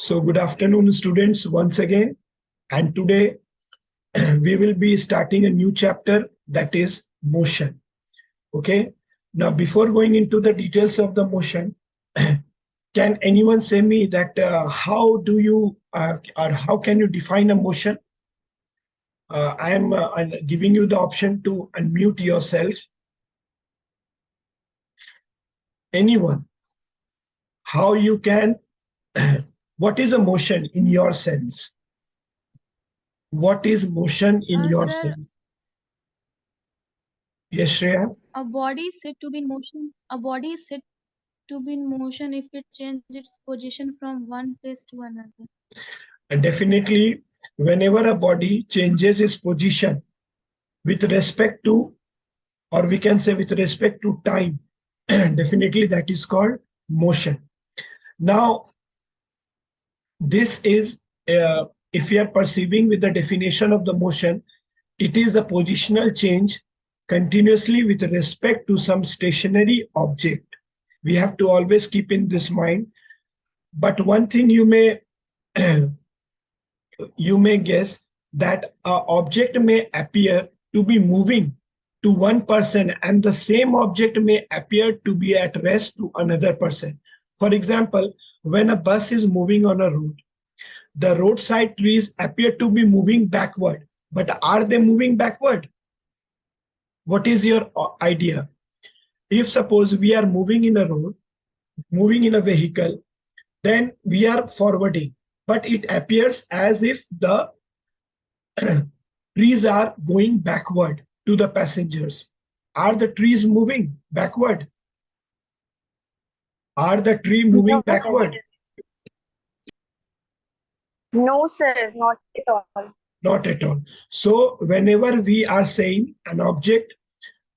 So good afternoon, students, once again. And today we will be starting a new chapter, that is motion. Okay. Now, before going into the details of the motion, can anyone say me that how do you or how can you define a motion? I am giving you the option to unmute yourself. Anyone, how you can, what is a motion in your sense? What is motion in your Sir, sense? Yes, Shreya? a body is said to be in motion. A body is said to be in motion if it changes its position from one place to another. And definitely, whenever a body changes its position with respect to, or we can say with respect to time, definitely that is called motion. Now, this is, if we are perceiving with the definition of the motion, it is a positional change continuously with respect to some stationary object. We have to always keep in this mind. But one thing you may you may guess that an object may appear to be moving to one person and the same object may appear to be at rest to another person. For example, when a bus is moving on a road, the roadside trees appear to be moving backward. But are they moving backward? What is your idea? If suppose we are moving in a road, moving in a vehicle, then we are forwarding, but it appears as if the trees are going backward to the passengers. Are the trees moving backward? Are the tree moving No, sir. backward? No, sir, not at all. Not at all. So whenever we are saying an object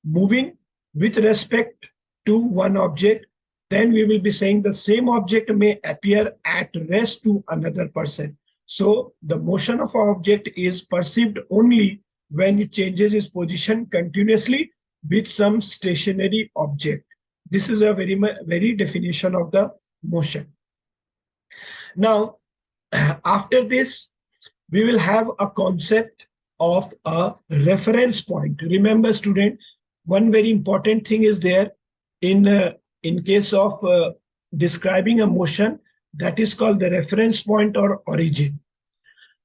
moving with respect to one object, then we will be saying the same object may appear at rest to another person. So the motion of an object is perceived only when it changes its position continuously with some stationary object. This is a very definition of the motion. Now, after this, we will have a concept of a reference point. Remember, student, one very important thing is there in case of describing a motion, that is called the reference point or origin.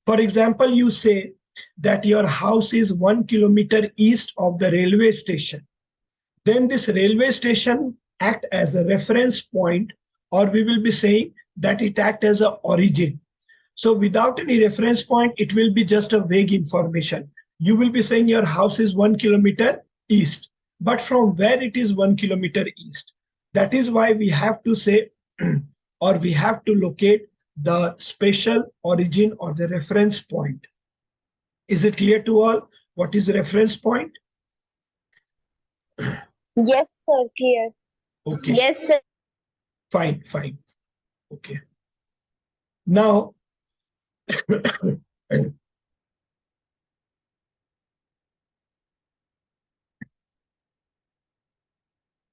For example, you say that your house is 1 kilometer east of the railway station. Then this railway station act as a reference point, or we will be saying that it act as an origin. So without any reference point, it will be just a vague information. You will be saying your house is 1 kilometer east, but from where it is 1 kilometer east? That is why we have to say, or we have to locate the spatial origin or the reference point. Is it clear to all? What is the reference point? Yes, sir, clear. Okay. Yes, sir. Fine. Okay. Now,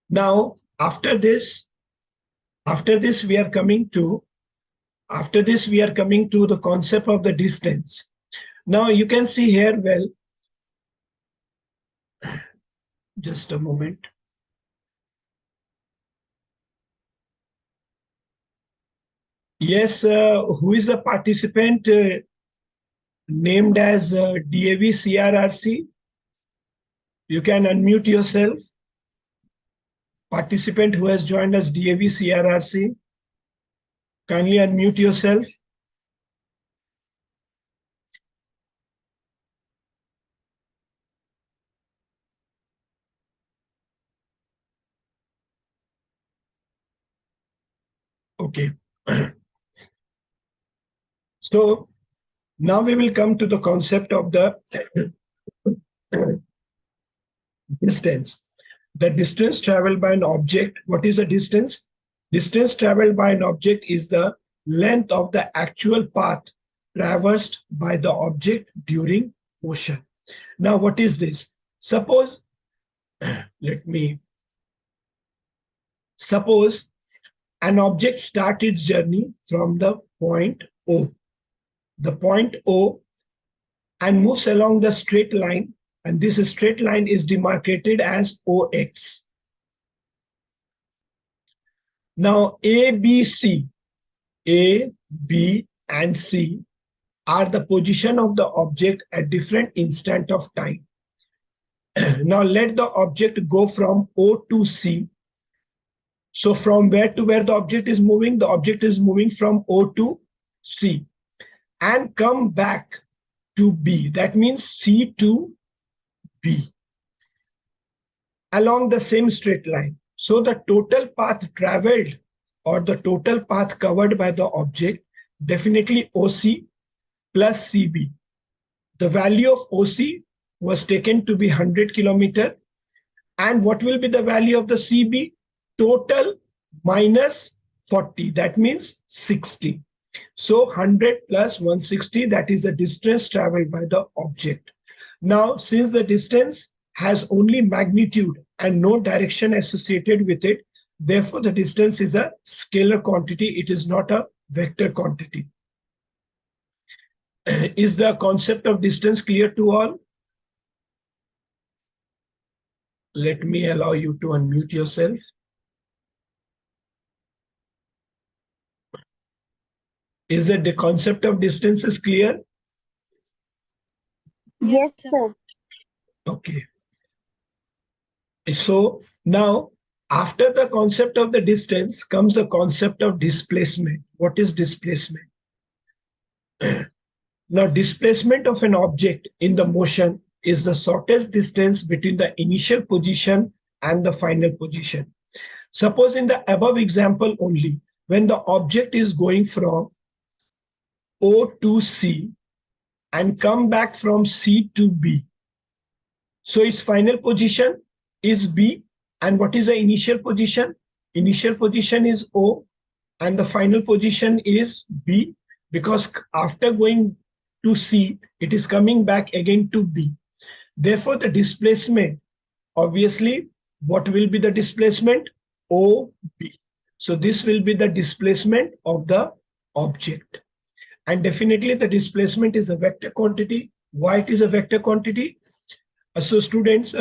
now after this we are coming to the concept of the distance. Now you can see here, well, just a moment. Yes, who is the participant named as DAV CRRC? You can unmute yourself. Participant who has joined us DAV CRRC, kindly unmute yourself. Okay. So now we will come to the concept of the distance. The distance traveled by an object. What is the distance? Distance traveled by an object is the length of the actual path traversed by the object during motion. Now, what is this? Suppose an object starts its journey from the point O. The point O and moves along the straight line, and this straight line is demarcated as OX. Now A, B, C, A, B, and C are the position of the object at different instant of time. Now let the object go from O to C. So from where to where the object is moving? The object is moving from O to C and come back to B. That means C to B along the same straight line. So the total path traveled or the total path covered by the object, definitely OC plus CB. The value of OC was taken to be 100 kilometer. And what will be the value of the CB? Total minus 40, that means 60. So 100 plus 160, that is the distance traveled by the object. Now, since the distance has only magnitude and no direction associated with it, therefore the distance is a scalar quantity. It is not a vector quantity. Is the concept of distance clear to all? Let me allow you to unmute yourself. Is that the concept of distance is clear? Yes, sir. Okay. So now, after the concept of the distance comes the concept of displacement. What is displacement? Now, displacement of an object in the motion is the shortest distance between the initial position and the final position. Suppose in the above example only, when the object is going from O to C and come back from C to B. So its final position is B. And what is the initial position? Initial position is O and the final position is B, because after going to C, it is coming back again to B. Therefore, the displacement, obviously, what will be the displacement? OB. So this will be the displacement of the object. And definitely the displacement is a vector quantity. Why it is a vector quantity? So students,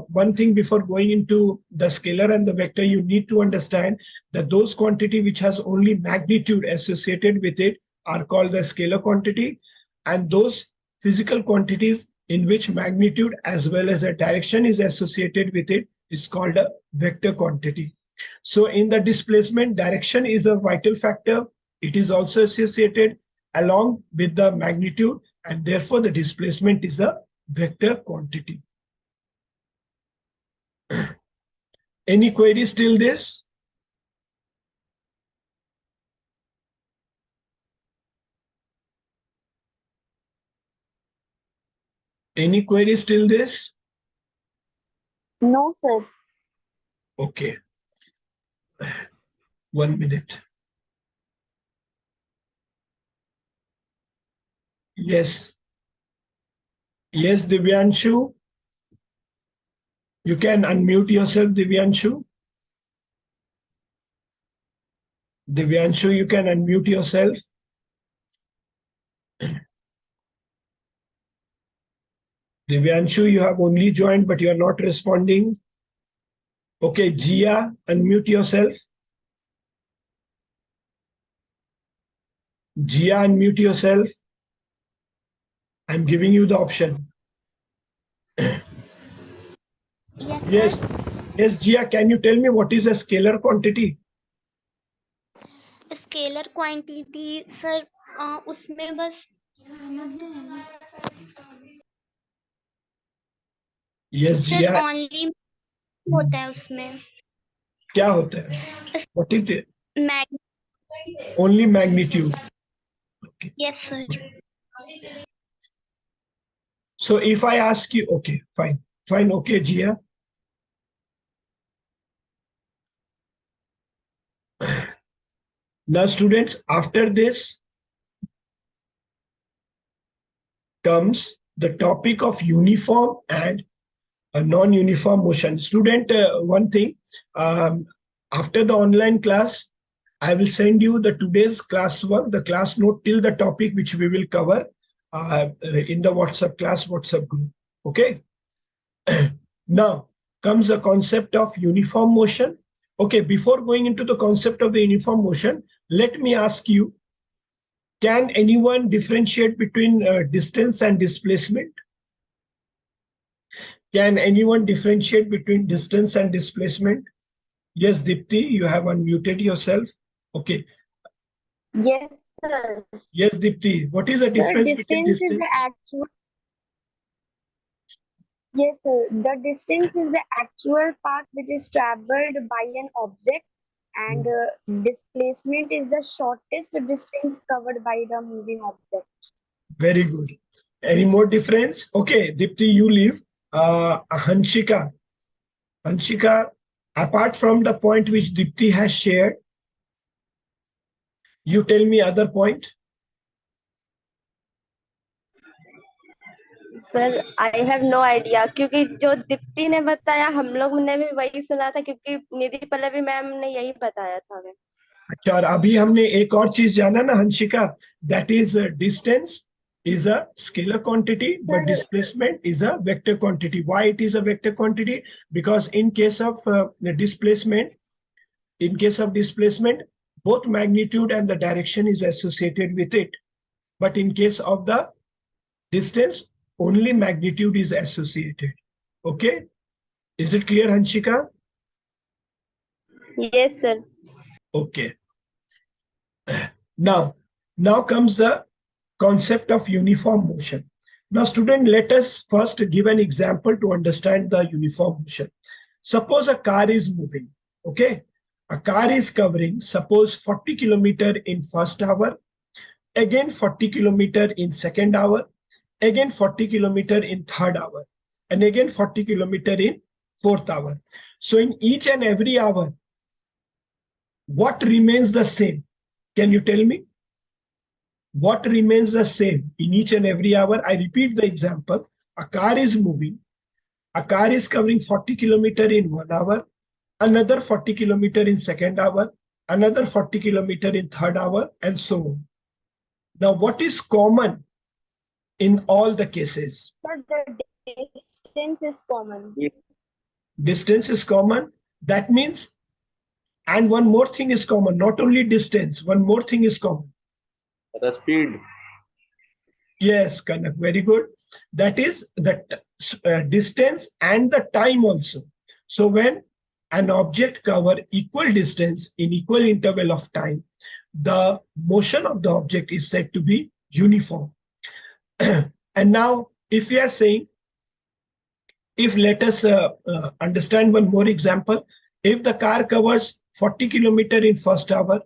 one thing before going into the scalar and the vector, you need to understand that those quantity which has only magnitude associated with it are called the scalar quantity, and those physical quantities in which magnitude as well as a direction is associated with it is called a vector quantity. So in the displacement, direction is a vital factor. It is also associated along with the magnitude, and therefore the displacement is a vector quantity. Any queries till this? Any queries till this? No, sir. Okay. 1 minute. Yes. Yes, Divyanshu. You can unmute yourself, Divyanshu. Divyanshu, you can unmute yourself. Divyanshu, you have only joined, but you are not responding. Okay, Jia, unmute yourself. Jia, unmute yourself. I'm giving you the option. Yes, sir. Yes, Jia, can you tell me what is a scalar quantity? Scalar quantity sir उसमें बस Yes, sir Jia. Only होता है उसमें क्या होता है? What is it? Mag Only magnitude. Okay. Yes sir So if I ask you, okay, fine, okay, Jia. Now, students, after this comes the topic of uniform and a non-uniform motion. Student, one thing, after the online class, I will send you the today's classwork, the class note till the topic which we will cover in the WhatsApp group. Okay. Now comes the concept of uniform motion. Okay, before going into the concept of the uniform motion, let me ask you, can anyone differentiate between distance and displacement? Can anyone differentiate between distance and displacement? Yes, Dipti, you have unmuted yourself. Okay. Yes, sir. Yes, Dipti, what is the Sir, difference between distance is distance? the actual. Yes, sir. The distance is the actual path which is traveled by an object, and displacement is the shortest distance covered by the moving object. Very good. Any more difference? Okay, Dipti, you leave. Hanshika, apart from the point which Dipti has shared, you tell me other point. Sir I have no idea, क्योंकि जो दीप्ति ने बताया हम लोग ने भी वही सुना था, क्योंकि निधि पल्लवी मैम ने यही बताया था हमें। अच्छा, और अभी हमने एक और चीज जाना ना Hanshika, that is distance is a scalar quantity, but displacement is a vector quantity. Why it is a vector quantity? Because in case of displacement, both magnitude and the direction is associated with it. But in case of the distance, only magnitude is associated. Okay? Is it clear, Hanshika? Yes, sir. Okay. Now comes the concept of uniform motion. Now, student, let us first give an example to understand the uniform motion. Suppose a car is moving. Okay, a car is covering, suppose 40 kilometer in first hour, again 40 kilometer in second hour, again 40 kilometer in third hour, and again 40 kilometer in fourth hour. So in each and every hour, what remains the same? Can you tell me? What remains the same in each and every hour? I repeat the example. A car is moving. A car is covering 40 kilometer in 1 hour, another 40 kilometer in second hour, another 40 kilometer in third hour, and so on. Now, what is common in all the cases? But the distance is common. Distance is common. That means, and one more thing is common, not only distance, one more thing is common. The speed. Yes, Kanak, very good. That is the distance and the time also. So when an object cover equal distance in equal interval of time, the motion of the object is said to be uniform. And now, if we are saying, if let us understand one more example, if the car covers 40 kilometer in first hour,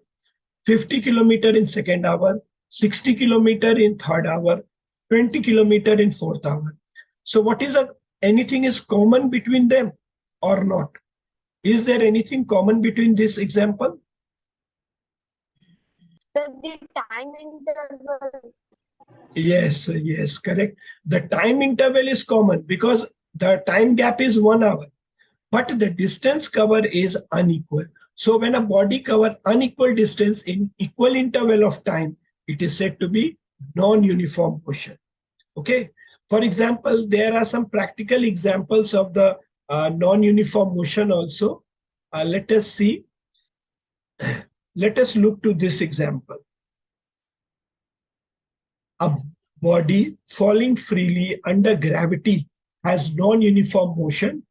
50 kilometer in second hour, 60 kilometer in third hour, 20 kilometer in fourth hour. So what is anything is common between them or not? Is there anything common between this example? So the time interval. Yes, correct. The time interval is common because the time gap is 1 hour, but the distance cover is unequal. So when a body cover unequal distance in equal interval of time, it is said to be non-uniform motion. Okay. For example, there are some practical examples of the non-uniform motion also. Let us see. Let us look to this example. A body falling freely under gravity has non-uniform motion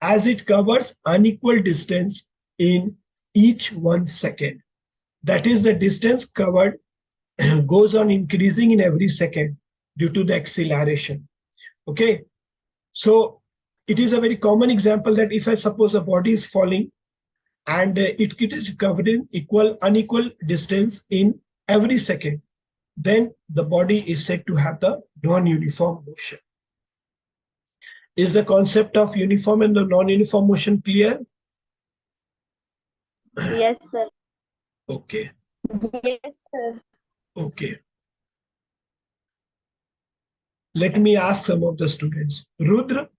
as it covers unequal distance in each 1 second. That is, the distance covered goes on increasing in every second due to the acceleration. Okay, so it is a very common example that if I suppose a body is falling and it is covering unequal distance in every second, then the body is said to have the non-uniform motion. Is the concept of uniform and the non-uniform motion clear? Yes, sir. Okay. Yes, sir. Okay. Let me ask some of the students. Rudra,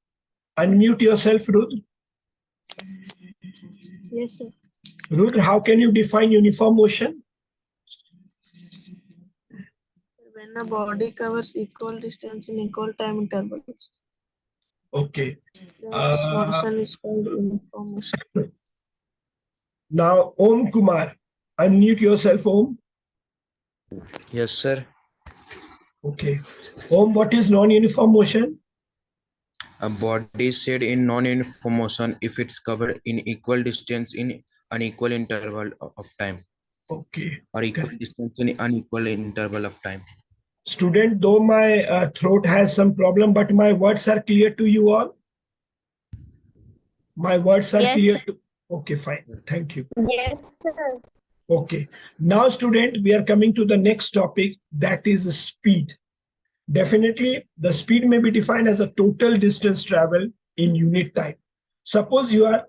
unmute yourself, Rudra. Yes, sir. Rudra, how can you define uniform motion? When a body covers equal distance in equal time intervals, Okay. then this motion is called uniform motion. Now, Om Kumar, unmute yourself, Om. Yes, sir. Okay. Om, what is non-uniform motion? A body is said in non-uniform motion if it's covered in equal distance in unequal interval of time, Okay. or equal Correct. distance in unequal interval of time. Student, though my throat has some problem, but my words are clear to you all. My words are Yes. clear to. Okay, fine. Thank you. Yes, sir. Okay. Now, student, we are coming to the next topic, that is speed. Definitely, the speed may be defined as a total distance travel in unit time. Suppose you are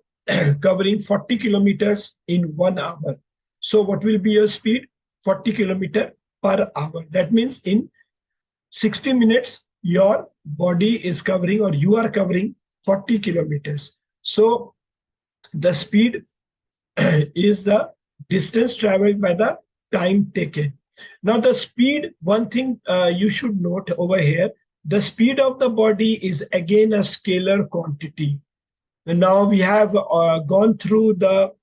covering 40 kilometers in 1 hour. So what will be your speed? 40 kilometer per hour. That means in 60 minutes, your body is covering, or you are covering 40 kilometers. So the speed is the distance traveled by the time taken. Now the speed, one thing you should note over here, the speed of the body is again a scalar quantity. And now we have gone through the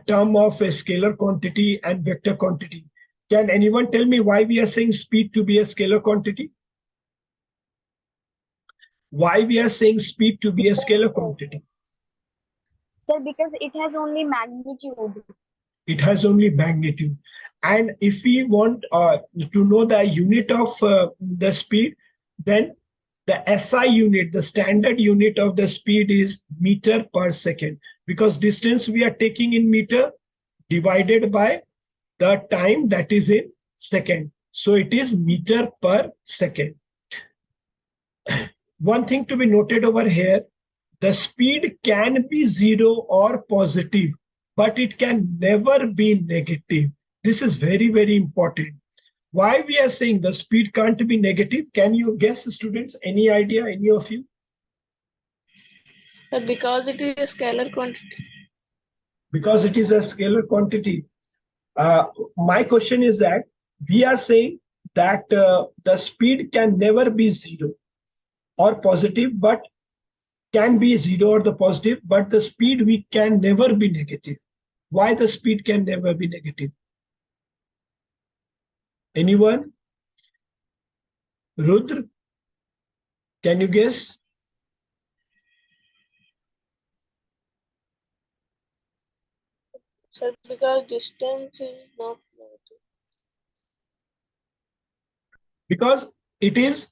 term of a scalar quantity and vector quantity. Can anyone tell me why we are saying speed to be a scalar quantity? Why we are saying speed to be a scalar quantity? Sir, because it has only magnitude. It has only magnitude. And if we want to know the unit of the speed, then the SI unit, the standard unit of the speed is meter per second, because distance we are taking in meter divided by the time, that is in second. So it is meter per second. One thing to be noted over here, the speed can be 0 or positive, but it can never be negative. This is very, very important. Why we are saying the speed can't be negative? Can you guess, students? Any idea, any of you? Because it is a scalar quantity. Because it is a scalar quantity. My question is that we are saying that the speed can never be 0 or positive, but can be 0 or the positive, but the speed we can never be negative. Why the speed can never be negative? Anyone? Rudra, can you guess? So because distance is not negative. Because it is.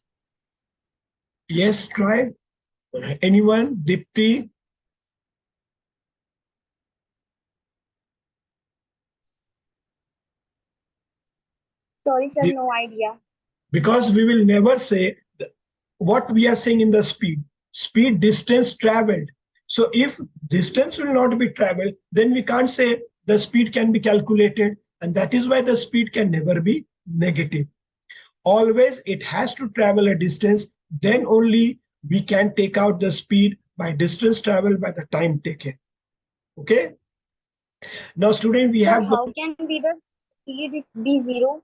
Yes, try. Anyone? Dipti? Sorry, sir, no idea. Because we will never say what we are saying in the speed. Speed, distance traveled. So if distance will not be traveled, then we can't say the speed can be calculated. And that is why the speed can never be negative. Always it has to travel a distance, then only we can take out the speed by distance traveled by the time taken. Okay. Now, student, we Sir, have how can be the speed be 0?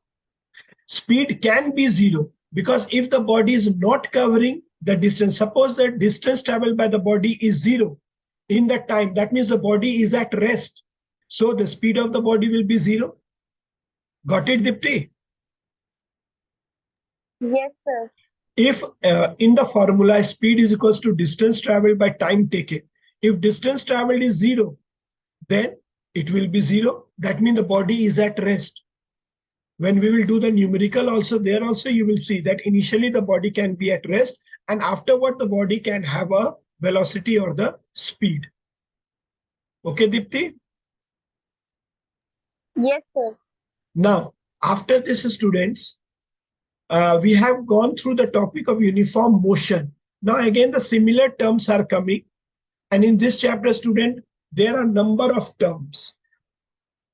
speed can be 0, because if the body is not covering the distance, suppose the distance traveled by the body is 0 in that time, that means the body is at rest. So the speed of the body will be 0. Got it, Dipti? Yes, sir. If in the formula speed is equals to distance traveled by time taken, if distance traveled is 0, then it will be 0. That means the body is at rest. When we will do the numerical also, there also you will see that initially the body can be at rest, and afterward the body can have a velocity or the speed. Okay, Dipti? Yes, sir. Now, after this, students, we have gone through the topic of uniform motion. Now, again, the similar terms are coming. And in this chapter, student, there are a number of terms.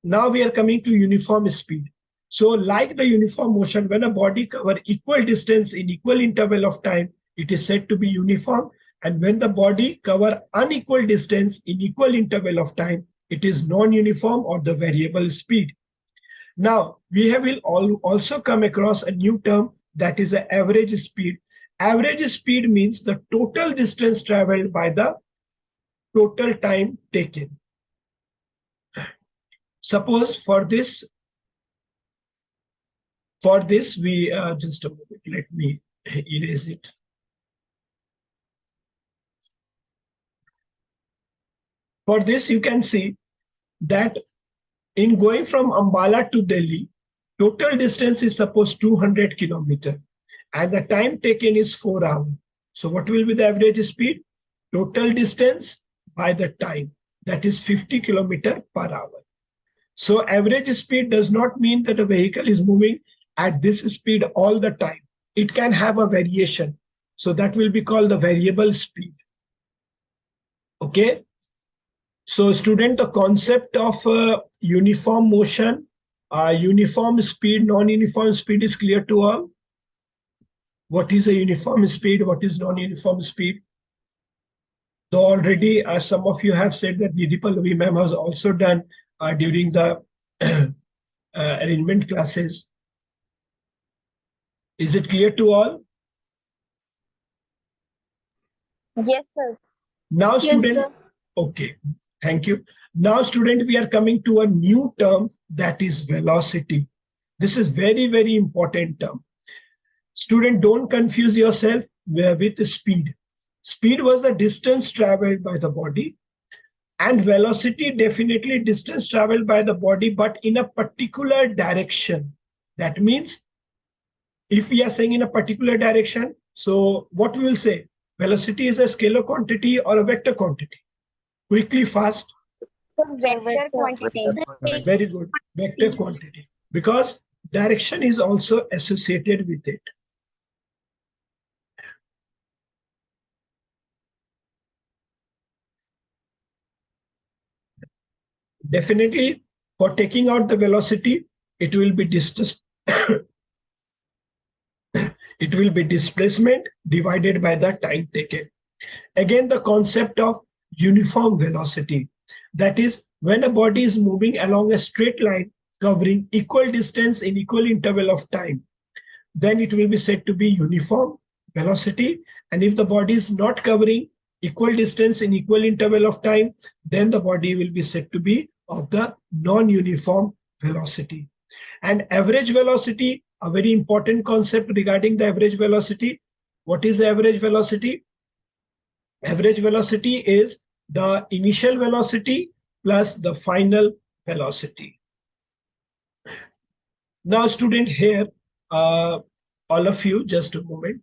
Now we are coming to uniform speed. So like the uniform motion, when a body covers equal distance in equal interval of time, it is said to be uniform. And when the body covers unequal distance in equal interval of time, it is non-uniform or the variable speed. Now, we will also come across a new term, that is the average speed. Average speed means the total distance traveled by the total time taken. Suppose for this we just a moment, let me erase it. For this, you can see that in going from Ambala to Delhi, total distance is suppose 200 kilometers and the time taken is 4 hours. So what will be the average speed? Total distance by the time, that is 50 kilometers per hour. So average speed does not mean that a vehicle is moving at this speed all the time. It can have a variation. So that will be called the variable speed. Okay. So student, the concept of uniform motion, uniform speed, non-uniform speed is clear to all. What is a uniform speed? What is non-uniform speed? Though already some of you have said that Nidhi Pallavi ma'am has also done during the arrangement classes. Is it clear to all? Yes, sir. Now, Yes, student, sir. okay, thank you. Now, student, we are coming to a new term, that is velocity. This is very, very important term. Student, don't confuse yourself with speed. Speed was the distance traveled by the body, and velocity definitely distance traveled by the body, but in a particular direction. That means if we are saying in a particular direction, so what we will say? Velocity is a scalar quantity or a vector quantity? Quickly, fast. So vector quantity. Very good. Vector quantity. Because direction is also associated with it. Definitely, for taking out the velocity, it will be distance. It will be displacement divided by the time taken. Again, the concept of uniform velocity. That is, when a body is moving along a straight line covering equal distance in equal interval of time, then it will be said to be uniform velocity. And if the body is not covering equal distance in equal interval of time, then the body will be said to be of the non-uniform velocity. And average velocity, a very important concept regarding the average velocity. What is the average velocity? Average velocity is the initial velocity plus the final velocity. Now, student, here, all of you, just a moment.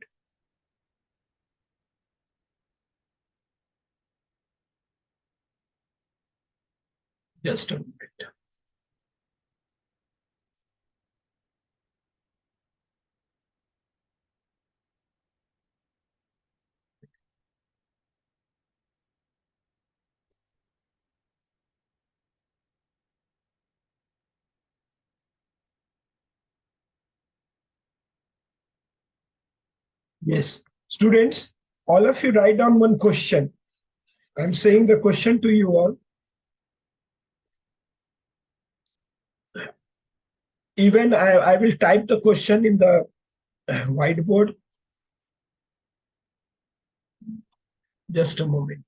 Just a moment. Yes, students, all of you write down one question. I'm saying the question to you all. Even I will type the question in the whiteboard. Just a moment.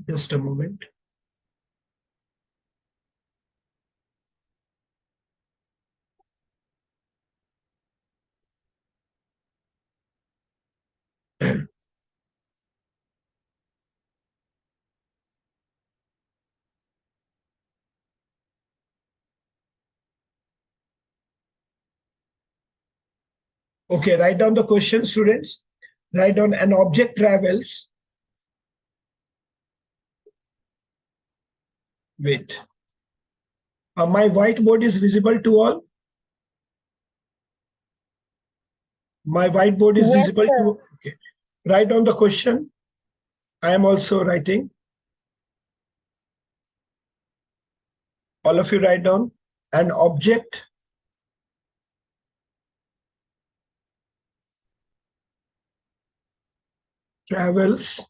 Just a moment. Okay, write down the question, students. Write down an object travels. Wait. My whiteboard is visible to all. My whiteboard is Yes, visible sir. to. Okay. Write down the question. I am also writing. All of you write down an object travels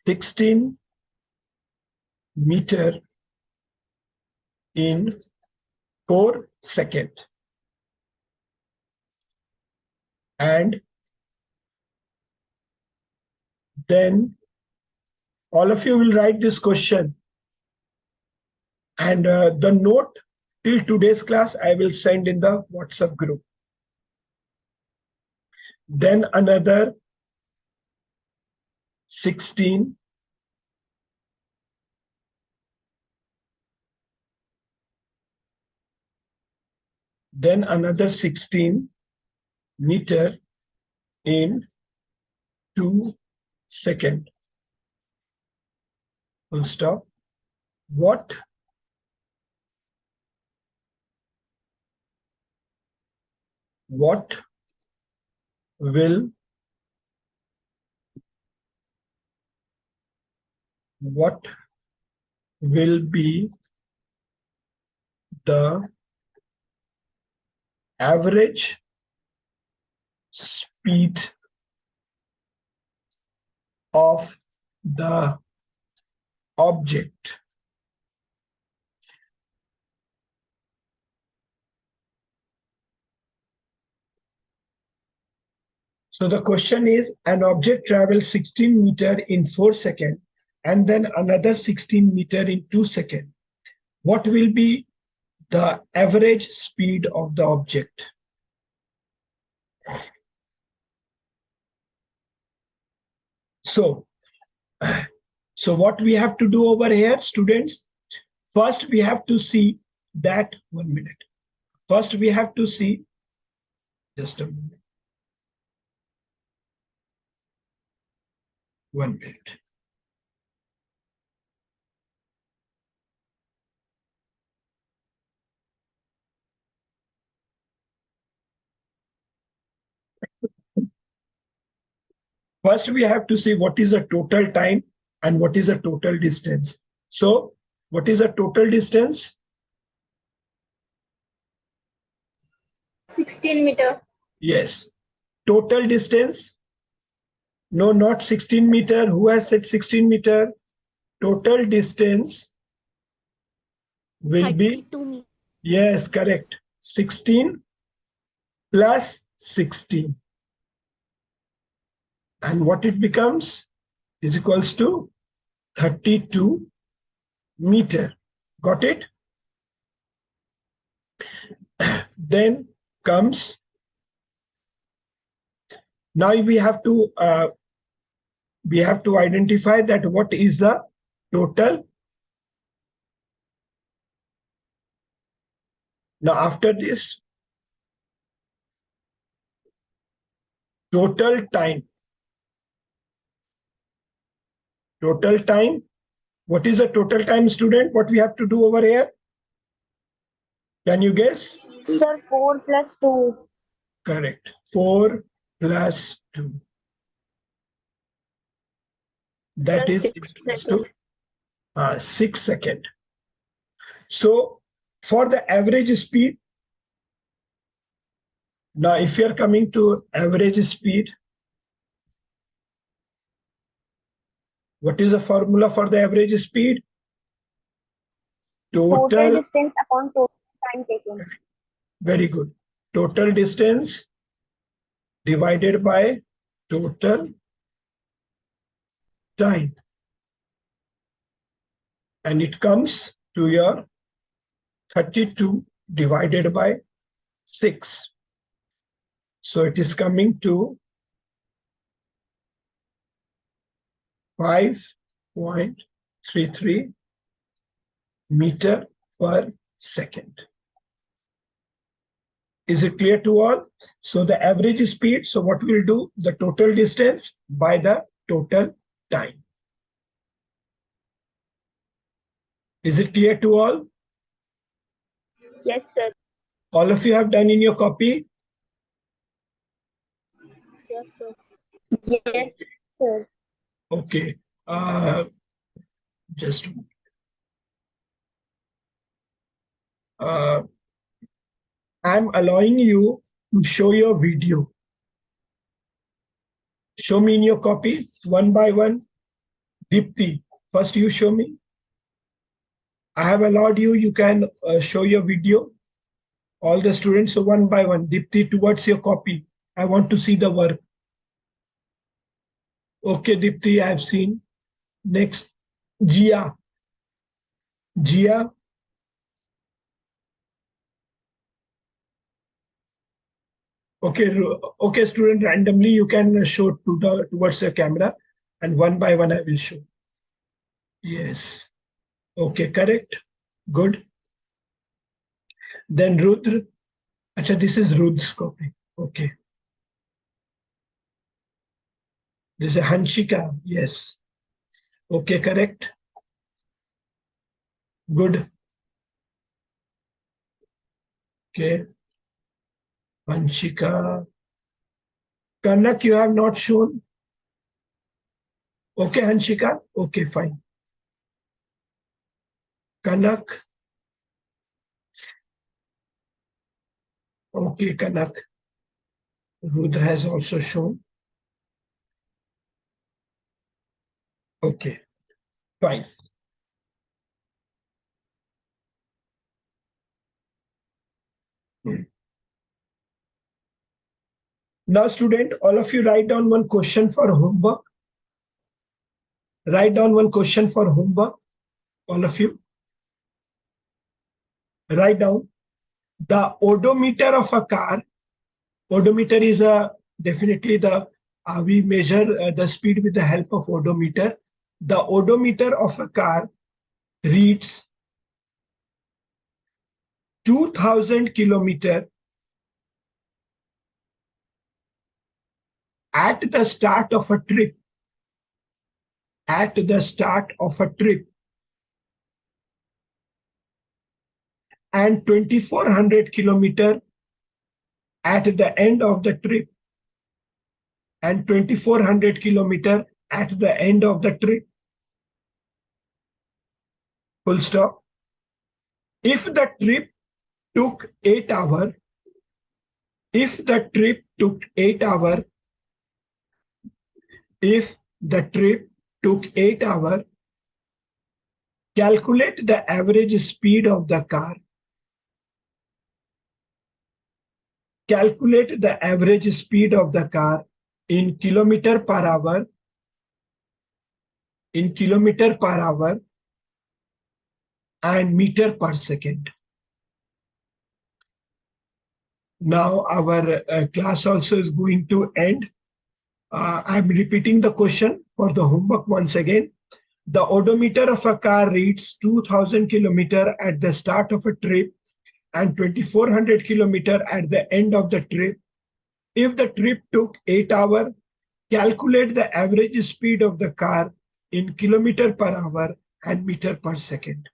16 meter in 4 seconds. And then all of you will write this question. And the note till today's class, I will send in the WhatsApp group. Then another 16. Then another 16 meter in 2 seconds. Full stop. What will be the average speed of the object? So the question is, an object travels 16 meter in 4 seconds and then another 16 meter in 2 seconds. What will be the average speed of the object? So what we have to do over here, students? First, we have to see that, 1 minute. First, we have to see, just a minute. 1 minute. First, we have to see what is the total time and what is the total distance. So, what is the total distance? 16 meter. Yes. Total distance? No, not 16 meter. Who has said 16 meter? Total distance will be, 32 meters. yes, correct. 16 plus 16. And what it becomes is equals to 32 meter. Got it? Then comes, now we have to identify that what is the total. Now after this, total time. Total time. What is the total time, student? What we have to do over here? Can you guess? Sir, 4 plus 2. Correct. 4 plus 2. That is equals to 6 seconds. So for the average speed, now if you are coming to average speed, what is the formula for the average speed? Total distance upon total time taken. Very good. Total distance divided by total time. And it comes to your 32 divided by 6. So it is coming to 5.33 meter per second. Is it clear to all? So the average speed, so what we'll do, the total distance by the total time. Is it clear to all? Yes, sir. All of you have done in your copy? Yes, sir. Yes, sir. Okay. Just a moment. I'm allowing you to show your video. Show me in your copy one by one. Dipti, first you show me. I have allowed you, you can show your video. All the students one by one. Dipti, towards your copy. I want to see the work. Okay, Dipti, I have seen. Next, Jia. Jia. Okay, okay, student, randomly you can show towards the camera and one by one I will show. Yes. Okay, correct. Good. Then Rudra. Acha, this is Rudra's copy. Okay. This is Hanshika. Yes. Okay, correct. Good. Okay. Hanshika. Kanak, you have not shown. Okay, Hanshika. Okay, fine. Kanak. Okay, Kanak. Rudra has also shown. Okay, fine. Now, student, all of you write down one question for homework. Write down one question for homework. All of you. Write down the odometer of a car. Odometer is definitely the we measure the speed with the help of odometer. The odometer of a car reads 2000 kilometer at the start of a trip. At the start of a trip. And 2400 kilometer at the end of the trip. And 2400 kilometer at the end of the trip. Full stop. If the trip took 8 hours, if the trip took 8 hours, if the trip took 8 hours, calculate the average speed of the car. Calculate the average speed of the car in kilometer per hour, in kilometer per hour, and meter per second. Now our class also is going to end. I'm repeating the question for the homework once again. The odometer of a car reads 2000 kilometer at the start of a trip and 2400 kilometer at the end of the trip. If the trip took 8 hours, calculate the average speed of the car in kilometer per hour and meter per second.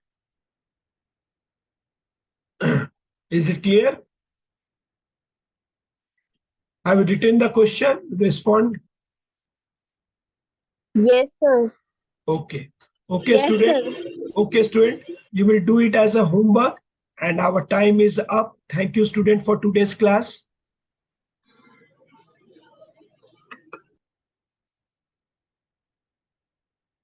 Is it clear? Have you written the question? Respond. Yes, sir. Okay. Okay, Yes, student. sir. Okay, student. You will do it as a homework and our time is up. Thank you, student, for today's class.